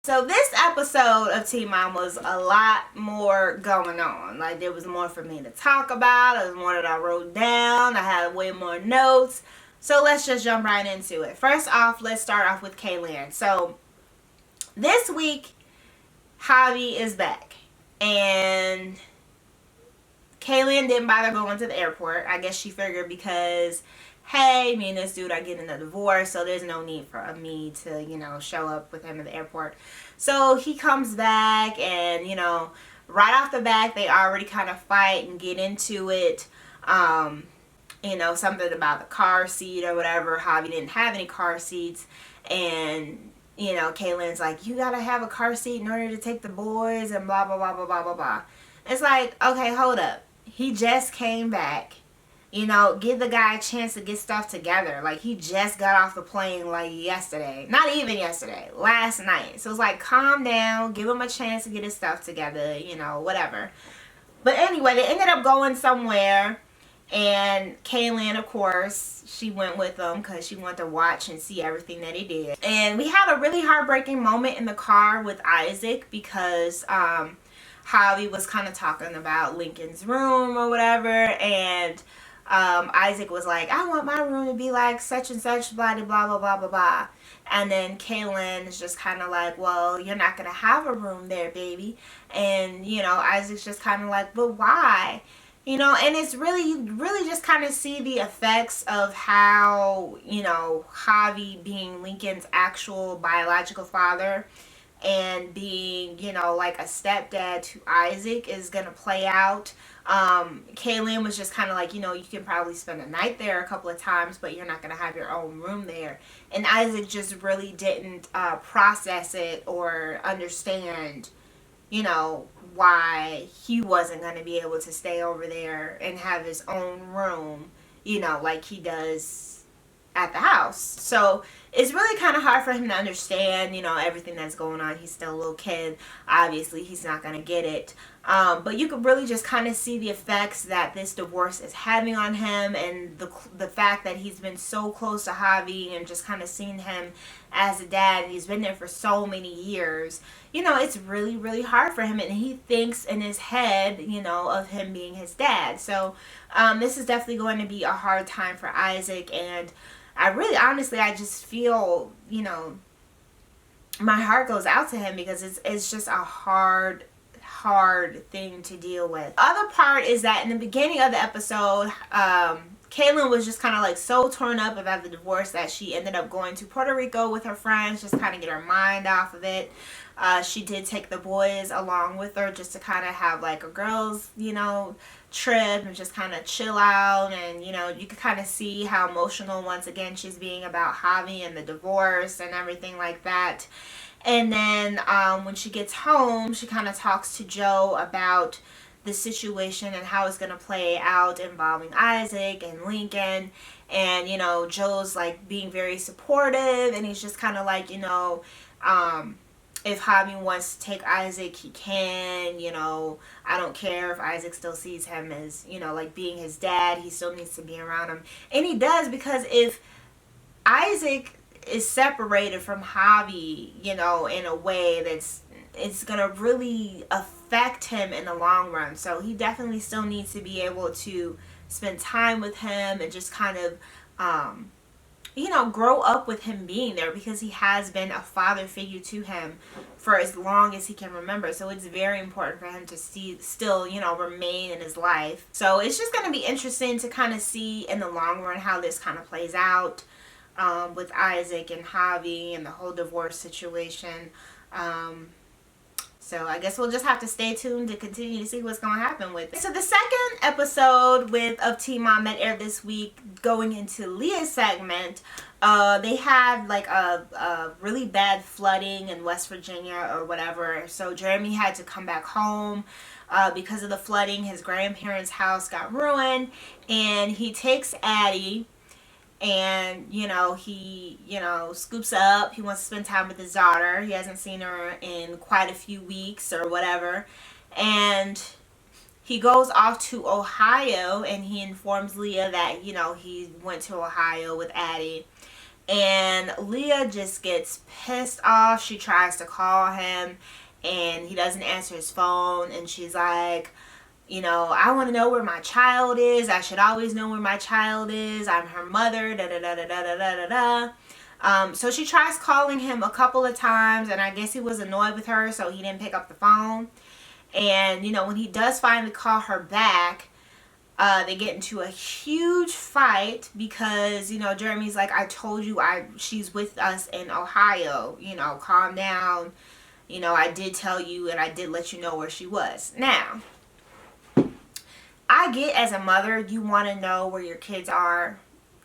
So this episode of Teen Mom was a lot more going on. Like, there was more for me to talk about. There was more that I wrote down. I had way more notes. So let's just jump right into it. First off, let's start off with Kailyn. So this week, Javi is back. And Kailyn didn't bother going to the airport. I guess she figured because, hey, me and this dude are getting a divorce, so there's no need for me to, show up with him at the airport. So he comes back, and, right off the bat, they already kind of fight and get into it. Something about the car seat or whatever. Javi didn't have any car seats, and Kailyn's like, you gotta have a car seat in order to take the boys, and blah blah blah blah blah blah blah. It's like, okay, hold up. He just came back. Give the guy a chance to get stuff together. Like, he just got off the plane, like, yesterday. Not even yesterday. Last night. So it's like, calm down. Give him a chance to get his stuff together. Whatever. But anyway, they ended up going somewhere. And Kailyn, of course, she went with them because she wanted to watch and see everything that he did. And we had a really heartbreaking moment in the car with Issac because Javi was kind of talking about Lincoln's room or whatever. And Issac was like, I want my room to be like such and such, blah, blah, blah, blah, blah, blah. And then Kailyn is just kind of like, well, you're not going to have a room there, baby. And, Isaac's just kind of like, but why? And it's really, you really just kind of see the effects of how, Javi being Lincoln's actual biological father and being, like a stepdad to Issac is going to play out. Kailyn was just kind of like, you can probably spend a night there a couple of times, but you're not going to have your own room there. And Issac just really didn't process it or understand, why he wasn't going to be able to stay over there and have his own room, like he does at the house. So it's really kind of hard for him to understand, everything that's going on. He's still a little kid. Obviously, he's not going to get it. But you could really just kind of see the effects that this divorce is having on him, and the fact that he's been so close to Javi and just kind of seen him as a dad. He's been there for so many years. It's really, really hard for him, and he thinks in his head, of him being his dad. So this is definitely going to be a hard time for Issac, and I really, honestly, I just feel, my heart goes out to him because it's just a hard thing to deal with. Other part is that in the beginning of the episode, Kailyn was just kind of like so torn up about the divorce that she ended up going to Puerto Rico with her friends, just kind of get her mind off of it. She did take the boys along with her just to kind of have like a girls, trip and just kind of chill out. And, you could kind of see how emotional once again she's being about Javi and the divorce and everything like that. And then when she gets home, she kind of talks to Joe about the situation and how it's going to play out involving Issac and Lincoln. And, Joe's like being very supportive, and he's just kind of like, if Javi wants to take Issac, he can. I don't care if Issac still sees him as, like being his dad. He still needs to be around him. And he does, because if Issac is separated from Javi, in a way it's gonna really affect him in the long run. So he definitely still needs to be able to spend time with him and just kind of grow up with him being there, because he has been a father figure to him for as long as he can remember. So it's very important for him to still remain in his life. So it's just going to be interesting to kind of see in the long run how this kind of plays out with Issac and Javi and the whole divorce situation. So I guess we'll just have to stay tuned to continue to see what's going to happen with it. So the second episode of Teen Mom that aired this week, going into Leah's segment, they had like a really bad flooding in West Virginia or whatever. So Jeremy had to come back home because of the flooding. His grandparents' house got ruined, and he takes Addie. And he scoops up. He wants to spend time with his daughter. He hasn't seen her in quite a few weeks or whatever. And he goes off to Ohio, and he informs Leah that he went to Ohio with Addie. And Leah just gets pissed off. She tries to call him and he doesn't answer his phone. And she's like, you know, I want to know where my child is. I should always know where my child is. I'm her mother. Da da da da da da da da. So she tries calling him a couple of times, and I guess he was annoyed with her, so he didn't pick up the phone. And, you know, when he does finally call her back, they get into a huge fight because, you know, Jeremy's like, I told you she's with us in Ohio. You know, calm down. You know, I did tell you and I did let you know where she was. Now, I get as a mother, you want to know where your kids are,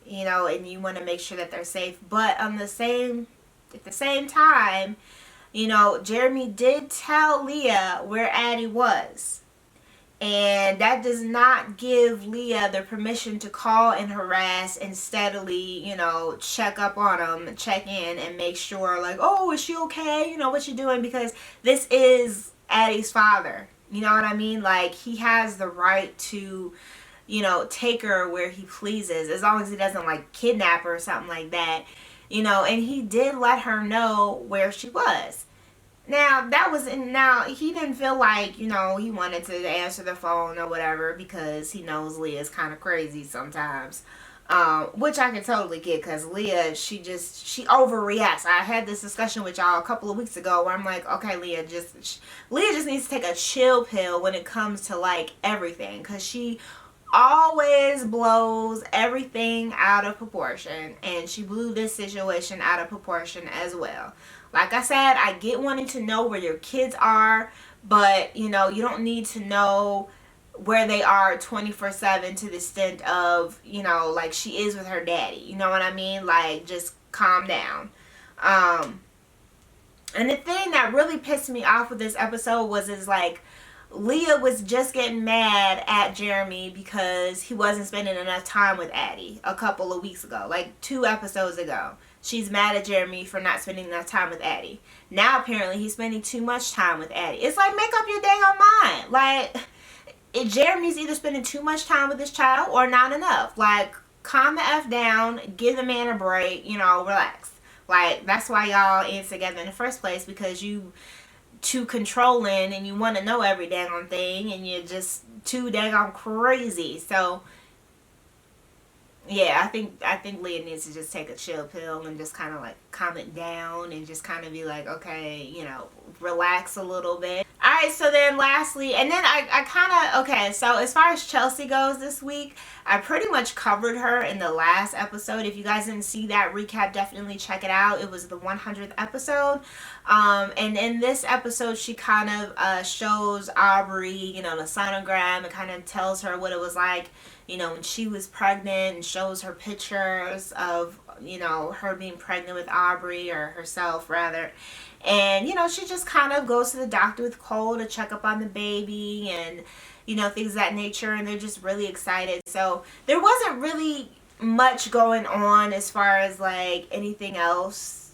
you know, and you want to make sure that they're safe. But at the same time, you know, Jeremy did tell Leah where Addie was. And that does not give Leah the permission to call and harass and steadily, you know, check up on him, check in and make sure, like, oh, is she okay? You know, what you doing? Because this is Addie's father. You know what I mean? Like, he has the right to, you know, take her where he pleases, as long as he doesn't, like, kidnap her or something like that. You know, and he did let her know where she was. Now, now he didn't feel like, you know, he wanted to answer the phone or whatever because he knows Leah's kind of crazy sometimes. Which I can totally get because Leah, she overreacts. I had this discussion with y'all a couple of weeks ago where I'm like, okay, Leah just needs to take a chill pill when it comes to, like, everything, because she always blows everything out of proportion, and she blew this situation out of proportion as well. Like I said, I get wanting to know where your kids are, but, you know, you don't need to know where they are 24/7 to the extent of, you know, like she is with her daddy. You know what I mean? Like, just calm down. And the thing that really pissed me off with this episode is like, Leah was just getting mad at Jeremy because he wasn't spending enough time with Addie a couple of weeks ago, like 2 episodes ago. She's mad at Jeremy for not spending enough time with Addie. Now apparently he's spending too much time with Addie. It's like, make up your dang on mind. Like, Jeremy's either spending too much time with this child or not enough. Like, calm the F down, give the man a break, you know, relax. Like, that's why y'all ain't together in the first place, because you too controlling and you want to know every dang on thing and you're just too dang on crazy. So yeah, I think Leah needs to just take a chill pill and just kind of like calm it down and just kind of be like, okay, you know, relax a little bit. Alright, so then lastly, and then I kind of, okay, so as far as Chelsea goes this week, I pretty much covered her in the last episode. If you guys didn't see that recap, definitely check it out. It was the 100th episode. And in this episode, she kind of shows Aubrey, you know, the sonogram, and kind of tells her what it was like, you know, when she was pregnant, and shows her pictures of, you know, her being pregnant with Aubrey, or herself rather. And, you know, she just kind of goes to the doctor with Cole to check up on the baby and, you know, things of that nature. And they're just really excited. So there wasn't really much going on as far as, like, anything else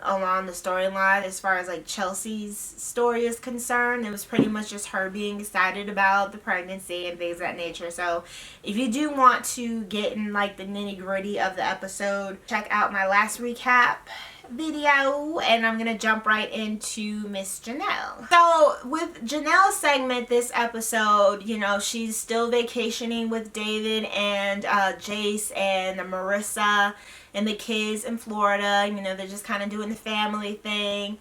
along the storyline as far as, like, Chelsea's story is concerned. It was pretty much just her being excited about the pregnancy and things of that nature. So if you do want to get in, like, the nitty gritty of the episode, check out my last recap video, and I'm gonna jump right into Miss Jenelle. So with Janelle's segment this episode, you know, she's still vacationing with David and Jace and Marissa and the kids in Florida. You know, they're just kind of doing the family thing.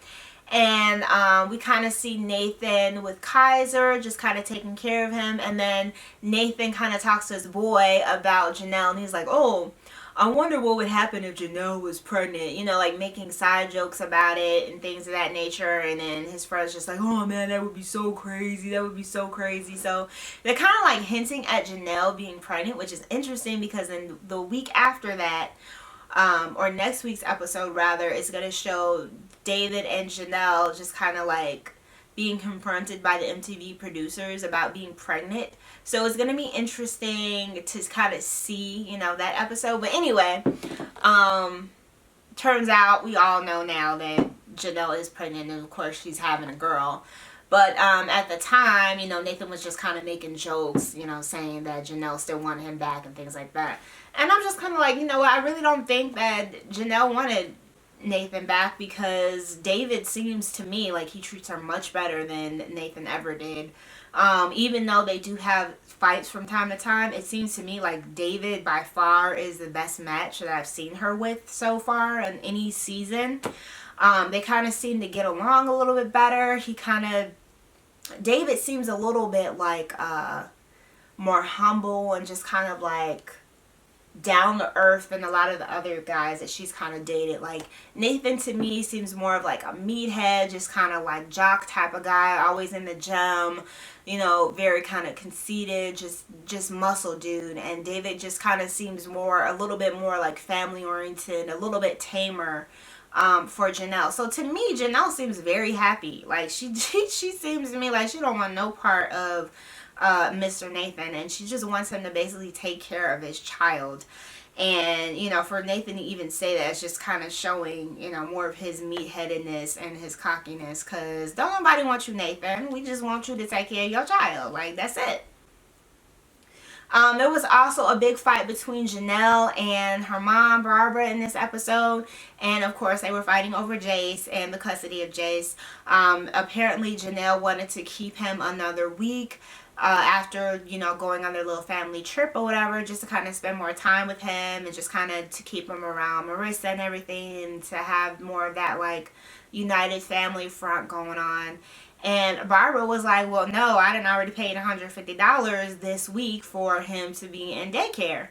And we kind of see Nathan with Kaiser, just kind of taking care of him. And then Nathan kind of talks to his boy about Jenelle, and he's like, oh, I wonder what would happen if Jenelle was pregnant, you know, like making side jokes about it and things of that nature. And then his friend's just like, oh man, that would be so crazy. That would be so crazy. So they're kind of like hinting at Jenelle being pregnant, which is interesting because in the week after that, or next week's episode rather, is going to show David and Jenelle just kind of like being confronted by the MTV producers about being pregnant. So it's going to be interesting to kind of see, you know, that episode. But anyway, turns out we all know now that Jenelle is pregnant, and of course she's having a girl. But at the time, you know, Nathan was just kind of making jokes, you know, saying that Jenelle still wanted him back and things like that. And I'm just kind of like, you know what, I really don't think that Jenelle wanted Nathan back, because David seems to me like he treats her much better than Nathan ever did. Even though they do have fights from time to time, it seems to me like David by far is the best match that I've seen her with so far in any season. They kind of seem to get along a little bit better. David seems a little bit like more humble and just kind of like down to earth than a lot of the other guys that she's kind of dated. Like Nathan to me seems more of like a meathead, just kind of like jock type of guy, always in the gym, you know, very kind of conceited, just muscle dude. And David just kind of seems a little bit more like family oriented, a little bit tamer for Jenelle. So to me, Jenelle seems very happy. Like she seems to me like she don't want no part of Mr. Nathan, and she just wants him to basically take care of his child. And you know, for Nathan to even say that, it's just kind of showing, you know, more of his meatheadedness and his cockiness, because don't nobody want you, Nathan. We just want you to take care of your child. Like, that's it. There was also a big fight between Jenelle and her mom, Barbara, in this episode. And, of course, they were fighting over Jace and the custody of Jace. Apparently, Jenelle wanted to keep him another week after, you know, going on their little family trip or whatever, just to kind of spend more time with him and just kind of to keep him around Marissa and everything, and to have more of that, like, united family front going on. And Barbara was like, well, no, I done already paid $150 this week for him to be in daycare.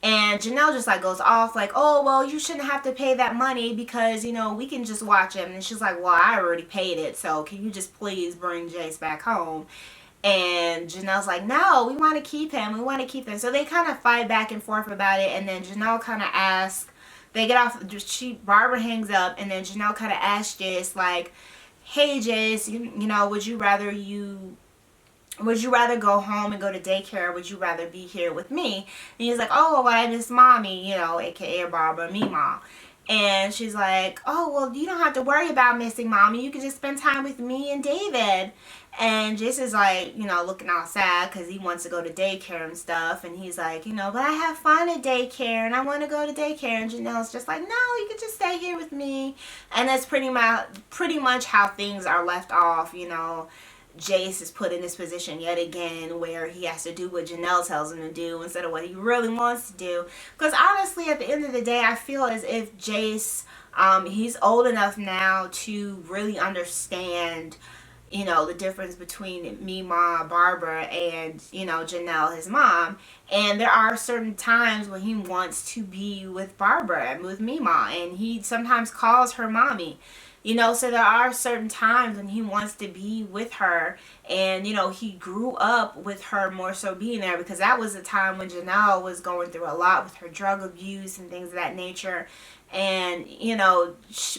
And Jenelle just like goes off like, oh, well, you shouldn't have to pay that money because, you know, we can just watch him. And she's like, well, I already paid it, so can you just please bring Jace back home? And Janelle's like, no, we want to keep him. We want to keep him. So they kind of fight back and forth about it. And then Jenelle kind of asks, they get off, Barbara hangs up, and then Jenelle kind of asks Jace like, hey Jace, you know, would you rather go home and go to daycare, or would you rather be here with me? And he's like, oh, well, I miss mommy, you know, aka Barbara, me mom. And she's like, oh, well, you don't have to worry about missing mommy. You can just spend time with me and David. And Jace is like, you know, looking all sad because he wants to go to daycare and stuff. And he's like, you know, but I have fun at daycare and I want to go to daycare. And Janelle's just like, no, you can just stay here with me. And that's pretty much how things are left off, you know. Jace is put in this position yet again where he has to do what Jenelle tells him to do instead of what he really wants to do. Because honestly, at the end of the day, I feel as if Jace, he's old enough now to really understand, you know, the difference between Mima, Barbara, and, you know, Jenelle, his mom. And there are certain times when he wants to be with Barbara and with Mima, and he sometimes calls her mommy. You know, so there are certain times when he wants to be with her, and, you know, he grew up with her more so being there, because that was a time when Jenelle was going through a lot with her drug abuse and things of that nature. And, you know,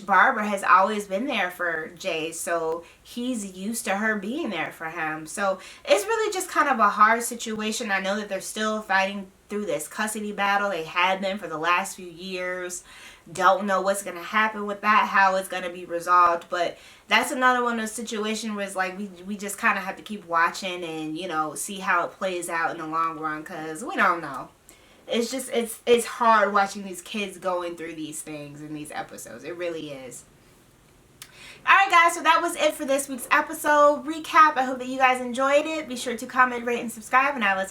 Barbara has always been there for Jay, so he's used to her being there for him. So it's really just kind of a hard situation. I know that they're still fighting through this custody battle. They had been for the last few years. Don't know what's going to happen with that, how it's going to be resolved. But that's another one of those situations where it's like we just kind of have to keep watching and, you know, see how it plays out in the long run, because we don't know. It's just, it's hard watching these kids going through these things in these episodes. It really is. Alright guys, so that was it for this week's episode recap. I hope that you guys enjoyed it. Be sure to comment, rate, and subscribe, and I will